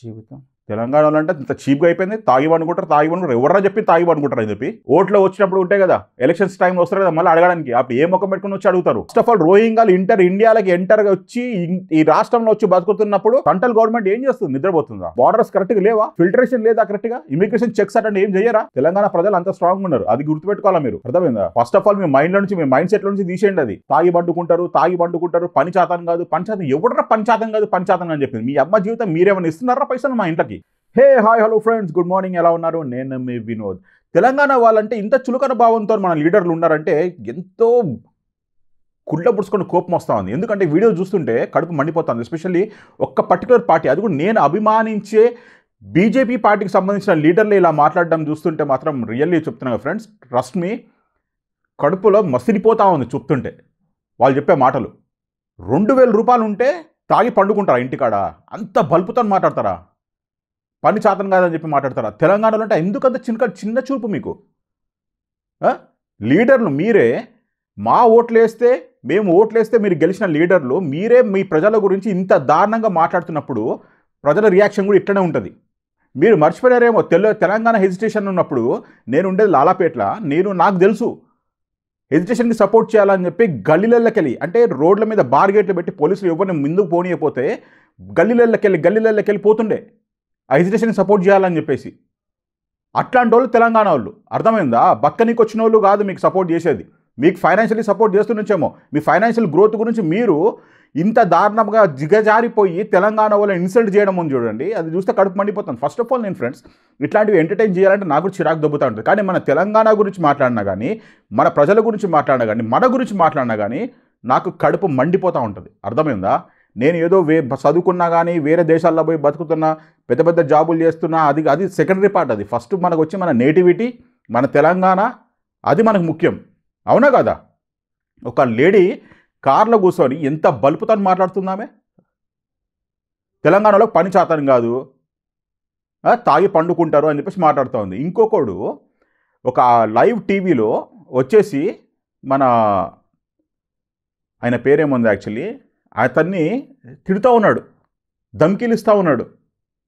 జీవితం తెలంగాణలో అంటే ఇంత చీప్గా అయిపోయింది. తాగి పండుకుంటారు ఎవరన్నా చెప్పి తాగి పండుకుంటారు అని చెప్పి ఓట్లో వచ్చినప్పుడు ఉంటాయి కదా, ఎలక్షన్స్ టైంలో వస్తారు కదా మళ్ళీ అడగడానికి, అప్పుడు ఏ ముఖం పెట్టుకుని వచ్చి అడుగుతారు. ఫస్ట్ ఆఫ్ ఆల్ రోహింగ్యాలు ఇండియాలోకి ఎంటర్ వచ్చి ఈ రాష్ట్రంలో వచ్చి బతుకుతున్నప్పుడు సెంట్రల్ గవర్నమెంట్ ఏం చేస్తుంది? నిద్రపోతుందా? బార్డర్స్ కరెక్ట్గా లేవా? ఫిల్టరేషన్ లేదా కరెక్ట్గా? ఇమిగ్రేషన్ చెక్స్ అంటే ఏం చేయరా? తెలంగాణ ప్రజలు అంత స్ట్రాంగ్ ఉన్నారు, అది గుర్తుపెట్టుకోవాలా మీరు. అర్థమైందా? First of all me mind లో నుంచి, మీ మైండ్ సెట్ లో నుంచి తీసేయండి. అది తాగి పండుకుంటారు పని చాతం కాదు పంచాతం. ఎవడరా పంచాతం కాదు పంచాతం అని చెప్పింది? మీ అమ్మ జీవితం మీరేమైనా ఇస్తున్నారా పైసలు మా ఇంట్లోకి? Hey hi hello friends, good morning. ఎలా ఉన్నారు? నేను మీ వినోద్. తెలంగాణ వాళ్ళంటే ఇంత చులకన భావంతో మన లీడర్లు ఉన్నారంటే ఎంతో కుళ్ళ పుడుచుకొని కోపం వస్తూ ఉంది. ఎందుకంటే వీడియో చూస్తుంటే కడుపు మండిపోతుంది. ఎస్పెషల్లీ ఒక్క పర్టికులర్ పార్టీ, అది కూడా నేను అభిమానించే బీజేపీ పార్టీకి సంబంధించిన లీడర్లు ఇలా మాట్లాడడం చూస్తుంటే మాత్రం రియల్లీ చెప్తున్నాను ఫ్రెండ్స్, ట్రస్ట్ మీ, కడుపులో మసిలిపోతూ ఉంది చూస్తుంటే వాళ్ళు చెప్పే మాటలు. 2000 రూపాయలు ఉంటే తాగి పండుకుంటారా ఇంటికాడ? అంత బల్పుతో మాట్లాడతారా? పని చాతం కాదని చెప్పి మాట్లాడతారా? తెలంగాణలో అంటే ఎందుకంత చిన్న చూపు మీకు? లీడర్లు మీరే, మా ఓట్లేస్తే మీరు గెలిచిన లీడర్లు మీరే మీ ప్రజల గురించి ఇంత దారుణంగా మాట్లాడుతున్నప్పుడు ప్రజల రియాక్షన్ కూడా ఇట్లనే ఉంటుంది. మీరు మర్చిపోయారేమో, తెలంగాణ హెజిటేషన్ ఉన్నప్పుడు నేను ఉండేది లాలాపేట్ల. నాకు తెలుసు హెజిటేషన్కి సపోర్ట్ చేయాలని చెప్పి గల్లీలకెళ్ళి, అంటే రోడ్ల మీద బార్గేట్లు పెట్టి పోలీసులు ఎవరిని ముందుకు పోనీయపోతే గల్లీలకెళ్ళి పోతుండే ఆ హెజిటేషన్కి సపోర్ట్ చేయాలని చెప్పేసి. అట్లాంటి వాళ్ళు తెలంగాణ వాళ్ళు. అర్థమైందా? బక్కనికి వచ్చిన వాళ్ళు కాదు మీకు సపోర్ట్ చేసేది. మీకు ఫైనాన్షియలీ సపోర్ట్ చేస్తుండొచ్చేమో. మీ ఫైనాన్షియల్ గ్రోత్ గురించి మీరు ఇంత దారుణంగా దిగజారిపోయి తెలంగాణ వాళ్ళని ఇన్సల్ట్ చేయడం ఉంది చూడండి, అది చూస్తే కడుపు మండిపోతుంది. ఫస్ట్ ఆఫ్ ఆల్ నేను ఫ్రెండ్స్, ఇట్లాంటివి ఎంటర్టైన్ చేయాలంటే నాకు చిరాకు దొబ్బుతూ ఉంటుంది. కానీ మన తెలంగాణ గురించి మాట్లాడినా కానీ, మన ప్రజల గురించి మాట్లాడినా కానీ, మన గురించి మాట్లాడినా కానీ నాకు కడుపు మండిపోతూ ఉంటుంది. అర్థమైందా? నేను ఏదో చదువుకున్నా కానీ, వేరే దేశాల్లో పోయి బతుకుతున్నా, పెద్ద జాబులు చేస్తున్నా, అది సెకండరీ పార్ట్. అది ఫస్ట్ మనకు వచ్చి మన నేటివిటీ, మన తెలంగాణ, అది మనకు ముఖ్యం. అవునా కదా? ఒక లేడీ కార్లో కూర్చొని ఎంత బలుపుతో మాట్లాడుతుందామే. తెలంగాణలో పని చాతం కాదు, తాగి పండుకుంటారు అని చెప్పేసి మాట్లాడుతూ ఉంది. ఇంకొకడు ఒక లైవ్ టీవీలో వచ్చేసి ఆయన పేరేముంది యాక్చువల్లీ, అతన్ని తిడుతూ ఉన్నాడు, ధమ్కీలు ఇస్తూ ఉన్నాడు.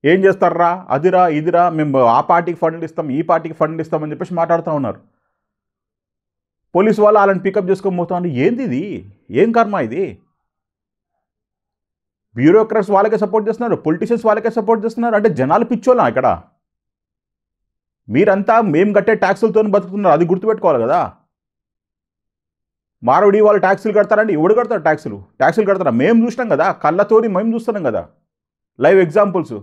ఏం చేస్తారా, అదిరా ఇదిరా, మేము ఆ పార్టీకి ఫండ్లు ఇస్తాం, ఈ పార్టీకి ఫండ్లు ఇస్తాం అని చెప్పేసి మాట్లాడుతూ ఉన్నారు. పోలీసు వాళ్ళు వాళ్ళని పికప్ చేసుకొని పోతా ఉన్నారు. ఏంది ఇది? ఏం కర్మ ఇది? బ్యూరోక్రాట్స్ వాళ్ళకే సపోర్ట్ చేస్తున్నారు, పొలిటీషియన్స్ వాళ్ళకే సపోర్ట్ చేస్తున్నారు. అంటే జనాలు పిచ్చోళ్ళం ఇక్కడ. మీరంతా మేము కట్టే ట్యాక్సులతో బతుకుతున్నారు, అది గుర్తుపెట్టుకోవాలి కదా. మారవడి వాళ్ళు ట్యాక్సులు కడతారండి, ఎవడు కడతారు ట్యాక్సులు కడతారా? మేము చూసినాం కదా, కళ్ళతోని మేము చూస్తున్నాం కదా, లైవ్ ఎగ్జాంపుల్స్.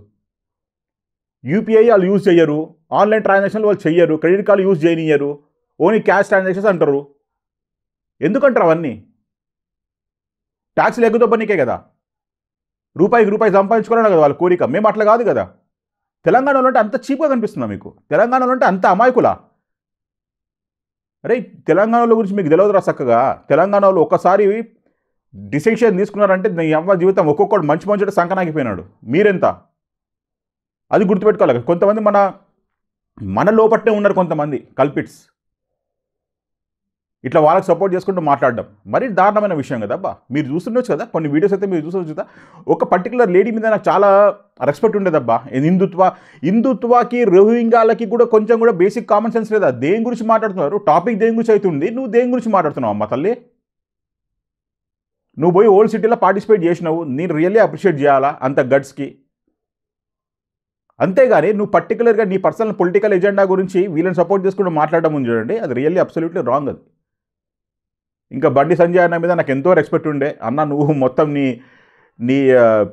యూపీఐ వాళ్ళు యూజ్ చెయ్యరు, ఆన్లైన్ ట్రాన్సాక్షన్లు వాళ్ళు చెయ్యరు, క్రెడిట్ కార్డు యూజ్ చేయనియ్యరు, ఓన్లీ క్యాష్ ట్రాన్సాక్షన్స్ అంటారు. ఎందుకంటారు అవన్నీ? ట్యాక్సులు ఎగ్గుదొబ్బనికే కదా, రూపాయికి రూపాయి సంపాదించుకోవాలన్నా కదా వాళ్ళ కోరిక. మేము అట్లా కాదు కదా. తెలంగాణలో అంటే అంత చీప్గా కనిపిస్తుందా మీకు? తెలంగాణలో అంటే అంత అమాయకులా? అరే తెలంగాణలో గురించి మీకు తెలియదురా చక్కగా. తెలంగాణలో ఒక్కసారి డిసిషన్ తీసుకున్నారంటే నీ అమ్మ జీవితం ఒక్కొక్కడు మంచి సంకనాగిపోయినాడు. మీరెంత? అది గుర్తుపెట్టుకోవాలి. కొంతమంది మన లోపట్నే ఉన్నారు కొంతమంది కల్పిట్స్, ఇట్లా వాళ్ళకి సపోర్ట్ చేసుకుంటూ మాట్లాడడం మరీ దారుణమైన విషయం కదా అబ్బా. మీరు చూస్తుండొచ్చు కదా, కొన్ని వీడియోస్ అయితే మీరు చూసొచ్చు కదా. ఒక పర్టికులర్ లేడీ మీద నాకు చాలా రెస్పెక్ట్ ఉండేదబ్బా. హిందుత్వకి రోహింగ్యాలకి కూడా కొంచెం కూడా బేసిక్ కామన్ సెన్స్ లేదా? దేని గురించి మాట్లాడుతున్నారు? టాపిక్ దేని గురించి అవుతుంది? నువ్వు దేని గురించి మాట్లాడుతున్నావు అమ్మ తల్లి? నువ్వు పోయి ఓల్డ్ సిటీలో పార్టిసిపేట్ చేసినావు, నేను రియల్లీ అప్రిషియేట్ చేయాలా అంత గట్స్కి. అంతేగాని నువ్వు పర్టికులర్గా నీ పర్సనల్ పొలిటికల్ ఎజెండా గురించి వీళ్ళని సపోర్ట్ చేసుకుంటూ మాట్లాడడం ఉంది చూడండి, అది రియల్లీ అబ్సల్యూట్లీ రాంగ్. అది ఇంకా బండి సంజయ్ అన్న మీద నాకు ఎంతో రెస్పెక్ట్ ఉండే. అన్న నువ్వు మొత్తం నీ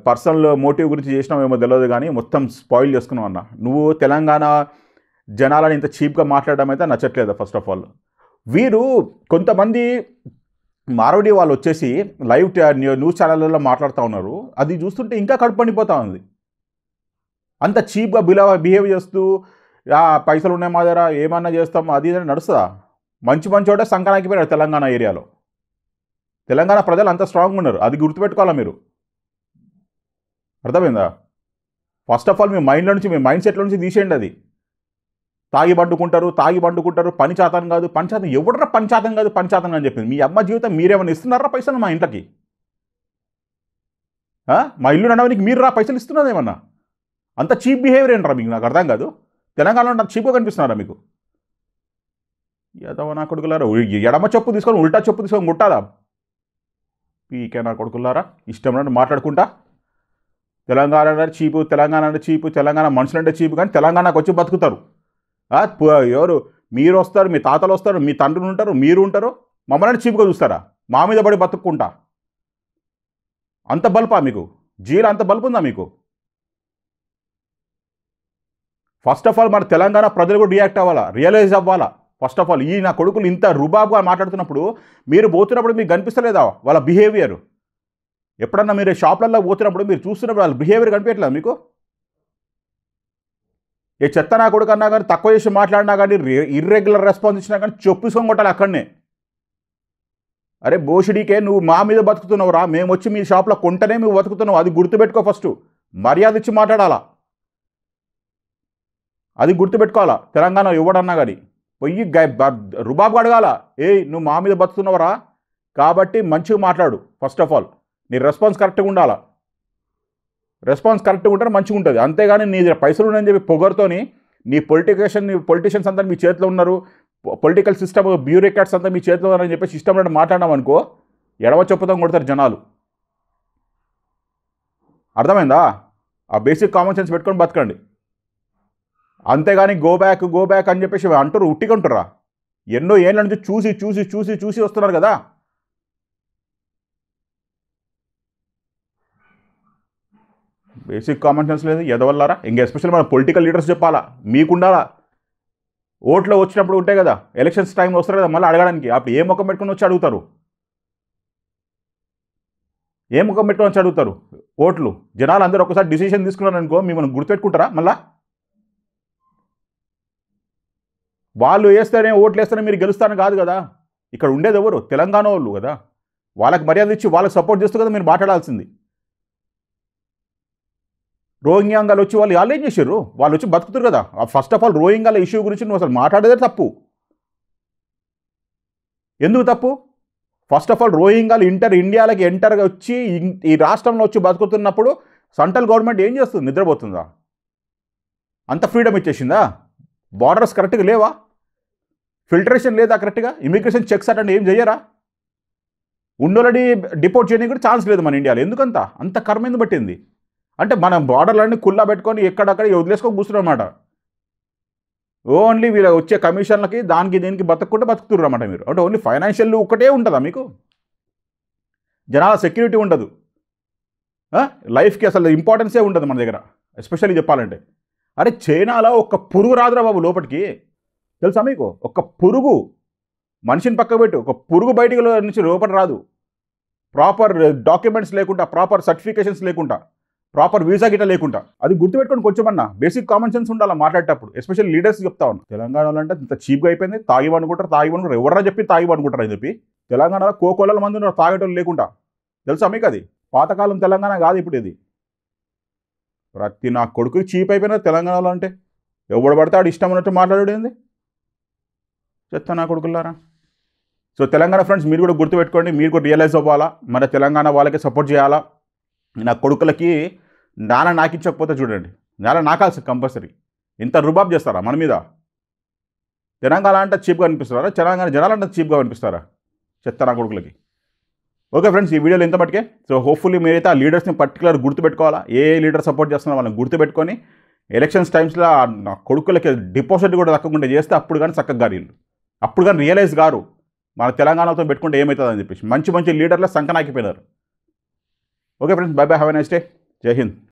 పర్సనల్ మోటివ్ గురించి చేసినావేమో తెలియదు కానీ మొత్తం స్పాయిల్ చేసుకున్నావు అన్న. నువ్వు తెలంగాణ జనాలని ఇంత చీప్గా మాట్లాడడం అయితే నచ్చట్లేదు. ఫస్ట్ ఆఫ్ ఆల్ వీరు కొంతమంది మారవడి వాళ్ళు వచ్చేసి లైవ్ న్యూస్ ఛానళ్ళలో మాట్లాడుతూ ఉన్నారు. అది చూస్తుంటే ఇంకా కడుపు పండిపోతూ ఉంది. అంత చీప్గా బిహేవ్ చేస్తూ పైసలు ఉన్నాయి మా దగ్గర ఏమన్నా చేస్తాం అది ఇది నడుస్తుందా? మంచోట సంకనాకిపోయినాడు తెలంగాణ ఏరియాలో. తెలంగాణ ప్రజలు అంత స్ట్రాంగ్ ఉన్నారు, అది గుర్తుపెట్టుకోవాలా మీరు. అర్థమైందా? ఫస్ట్ ఆఫ్ ఆల్ మీ మైండ్లో నుంచి, మీ మైండ్ సెట్లో నుంచి తీసేయండి. అది తాగి పండుకుంటారు పని చాతం కాదు పంచాతం. ఎవడరా పంచాతం కాదు అని చెప్పింది? మీ అమ్మ జీవితం మీరేమైనా ఇస్తున్నారా పైసలు మా ఇంట్లోకి? మా ఇల్లు నడవడానికి మీరు పైసలు ఇస్తున్నదేమన్నా? అంత చీప్ బిహేవియర్ ఏంటారా మీకు? నాకు అర్థం కాదు. తెలంగాణలో నాకు చీప్గా కనిపిస్తున్నారా మీకు? ఏదో నా కొడుకులారా ఎడమ చెప్పు తీసుకొని ఉల్టా చెప్పు తీసుకొని కొట్టాలా? పీకే నా కొడుకులారా ఇష్టం మాట్లాడుకుంటా. తెలంగాణ చీపు, తెలంగాణ చీపు, తెలంగాణ మనుషులంటే చీపు, కానీ తెలంగాణకు వచ్చి బతుకుతారు. ఎవరు? మీరు వస్తారు, మీ తాతలు వస్తారు, మీ తండ్రులు ఉంటారు, మీరు ఉంటారు, మమ్మల్ని చీపుగా చూస్తారా? మా మీద పడి బతుక్కుంటా. అంత బల్పా మీకు? జీలో అంత బల్పు ఉందా మీకు? ఫస్ట్ ఆఫ్ ఆల్ మన తెలంగాణ ప్రజలు కూడా రియాక్ట్ అవ్వాలా, రియలైజ్ అవ్వాలా. ఫస్ట్ ఆఫ్ ఆల్ ఈ నా కొడుకులు ఇంత రుబాబుగా మాట్లాడుతున్నప్పుడు మీరు పోతున్నప్పుడు మీకు కనిపిస్తలేదా వాళ్ళ బిహేవియర్? ఎప్పుడన్నా మీరు షాప్లలో పోతున్నప్పుడు మీరు చూస్తున్నప్పుడు వాళ్ళ బిహేవియర్ కనిపించట్లేదు మీకు? ఏ చెత్త నా కొడుకు అన్నా కానీ, తక్కువ చేసి మాట్లాడినా కానీ, ఇర్రెగ్యులర్ రెస్పాన్స్ ఇచ్చినా కానీ చొప్పించుకొని కొట్టాలి అక్కడనే. అరే బోషిడీకే, నువ్వు మా మీద బతుకుతున్నావురా, మేము వచ్చి మీ షాప్లో కొంటనే నువ్వు బతుకుతున్నావు, అది గుర్తుపెట్టుకో. ఫస్ట్ మర్యాద ఇచ్చి మాట్లాడాలా, అది గుర్తుపెట్టుకోవాలా. తెలంగాణ ఇవ్వడన్నా కానీ పొయ్యి రుబాబు అడగాల, నువ్వు మా మీద బతుకుతున్నావురా కాబట్టి మంచిగా మాట్లాడు. ఫస్ట్ ఆఫ్ ఆల్ నీ రెస్పాన్స్ కరెక్ట్గా ఉండాలా. రెస్పాన్స్ కరెక్ట్గా ఉంటే మంచిగా ఉంటుంది. అంతేగాని నీ పైసలు ఉన్నాయని చెప్పి పొగరుతోని నీ పొలిటీషియన్స్ అంతా మీ చేతిలో ఉన్నారు, పొలిటికల్ సిస్టమ్ బ్యూరోక్రాట్స్ అంతా మీ చేతిలో ఉన్నారని చెప్పేసి ఇష్టం లేని మాట్లాడినాం అనుకో, ఎడవ చెప్పుతాం కొడతారు జనాలు. అర్థమైందా? ఆ బేసిక్ కామన్ సెన్స్ పెట్టుకొని బతకండి. అంతేగాని గో బ్యాక్ అని చెప్పేసి అంటారు, ఉట్టికంటురా. ఎన్నో ఏళ్ళ నుంచి చూసి చూసి చూసి చూసి వస్తున్నారు కదా. బేసిక్ కామన్ సెన్స్ లేదు ఎదవల్లారా. ఇంకా ఎస్పెషల్లీ మన పొలిటికల్ లీడర్స్ చెప్పాలా, మీకుండాలా. ఓట్లో వచ్చినప్పుడు ఉంటాయి కదా, ఎలక్షన్స్ టైంలో వస్తారు కదా మళ్ళీ అడగడానికి, అప్పుడు ఏ ముఖం పెట్టుకొని వచ్చి అడుగుతారు? ఏ ముఖం పెట్టుకొని వచ్చి అడుగుతారు ఓట్లు? జనాలు అందరూ ఒకసారి డిసిషన్ తీసుకున్నారు అనుకో, మిమ్మల్ని గుర్తుపెట్టుకుంటారా మళ్ళా? వాళ్ళు వేస్తేనే ఓట్లు వేస్తేనే మీరు గెలుస్తారని కాదు కదా. ఇక్కడ ఉండేది ఎవరు? తెలంగాణ వాళ్ళు కదా. వాళ్ళకి మర్యాద ఇచ్చి వాళ్ళకి సపోర్ట్ చేస్తూ కదా మీరు మాట్లాడాల్సింది. రోహింగ్యాంగాలు వచ్చి వాళ్ళు ఏం చేశారు? వాళ్ళు వచ్చి బతుకుతారు కదా. ఫస్ట్ ఆఫ్ ఆల్ రోహింగ్యాల ఇష్యూ గురించి నువ్వు అసలు మాట్లాడేదే తప్పు. ఎందుకు తప్పు? ఫస్ట్ ఆఫ్ ఆల్ రోహింగ్యాలు ఇండియాలకి ఎంటర్గా వచ్చి ఈ రాష్ట్రంలో వచ్చి బతుకుతున్నప్పుడు సెంట్రల్ గవర్నమెంట్ ఏం చేస్తుంది? నిద్రపోతుందా? అంత ఫ్రీడమ్ ఇచ్చేసిందా? బార్డర్స్ కరెక్ట్గా లేవా? ఫిల్టరేషన్ లేదా కరెక్ట్గా? ఇమిగ్రేషన్ చెక్స్ అటండి ఏం చెయ్యరా? ఉన్నోళ్ళని డిపోర్ట్ చేయడానికి కూడా ఛాన్స్ లేదు మన ఇండియాలో. ఎందుకంత అంత కర్మ ఎందుకు పట్టింది? అంటే మన బార్డర్లన్నీ కుల్లా పెట్టుకొని ఎక్కడక్కడ వదిలేసుకొని కూర్చున్నమాట. ఓన్లీ వీళ్ళ వచ్చే కమిషన్లకి దానికి దీనికి బతుకుతున్నారు అన్నమాట మీరు. అంటే ఓన్లీ ఫైనాన్షియల్ ఒక్కటే ఉంటుందా మీకు? జనాల సెక్యూరిటీ ఉండదు, లైఫ్కి అసలు ఇంపార్టెన్సే ఉండదు మన దగ్గర. ఎస్పెషల్లీ చెప్పాలంటే, అరే చైనాలో ఒక్క పురుగు రాదురా బాబు లోపలికి, తెలుసా మీకు? ఒక్క పురుగు, మనిషిని పక్క పెట్టు, ఒక పురుగు బయటికి నుంచి లోపల రాదు. ప్రాపర్ డాక్యుమెంట్స్ లేకుండా, ప్రాపర్ సర్టిఫికేషన్స్ లేకుండా, ప్రాపర్ వీసా గిట్ట లేకుండా. అది గుర్తుపెట్టుకొని కొంచెమన్నా బేసిక్ కామన్ సెన్స్ ఉండాలి మాట్లాడేటప్పుడు. ఎస్పెషల్లీ లీడర్స్ చెప్తా ఉన్నాను. తెలంగాణలో అంటే ఇంత చీప్గా అయిపోయింది. తాగివనుకుంటారు. ఎవరన్నా చెప్పి తాగివనుకుంటారు అని చెప్పి. తెలంగాణలో కోకోళ్ళ మంది ఉన్నారు తాగేటోళ్ళు లేకుండా. తెలుసా మీకు? అది పాతకాలం తెలంగాణ కాదు ఇప్పుడు ఇది. ప్రతి నా కొడుకు చీప్ అయిపోయినా తెలంగాణలో. అంటే ఎవడు పడితే ఆడు ఇష్టం అన్నట్టు మాట్లాడేది చెప్తా నా కొడుకులారా. సో తెలంగాణ ఫ్రెండ్స్ మీరు కూడా గుర్తుపెట్టుకోండి, మీరు కూడా రియలైజ్ అవ్వాలా, మన తెలంగాణ వాళ్ళకి సపోర్ట్ చేయాలా. నా కొడుకులకి నాన్న నాకించకపోతే చూడండి, నాన్న నాకాల్సి కంపల్సరీ. ఇంత రుబాబ్ చేస్తారా మన మీద? తెలంగాణ అంటే చీప్గా అనిపిస్తారా? తెలంగాణ జనాలంటే చీప్గా అనిపిస్తారా? చెప్తా నా కొడుకులకి. ఓకే ఫ్రెండ్స్, ఈ వీడియోలో ఇంత మటుకే. సో హోప్ఫుల్లీ మీరైతే ఆ లీడర్స్ని పర్టికులర్ గుర్తుపెట్టుకోవాలా. ఏ లీడర్ సపోర్ట్ చేస్తున్నారో వాళ్ళని గుర్తుపెట్టుకొని ఎలక్షన్స్ టైమ్స్లో నా కొడుకులకి డిపాజిట్ కూడా దక్కకుండా చేస్తే అప్పుడు కానీ చక్కగా వీళ్ళు, అప్పుడు కానీ రియలైజ్ గారు మన తెలంగాణతో పెట్టుకుంటే ఏమవుతుందని చెప్పేసి. మంచి మంచి లీడర్లే సంకనాకిపోయినారు. Okay friends, bye bye, have a nice day. జై హింద్.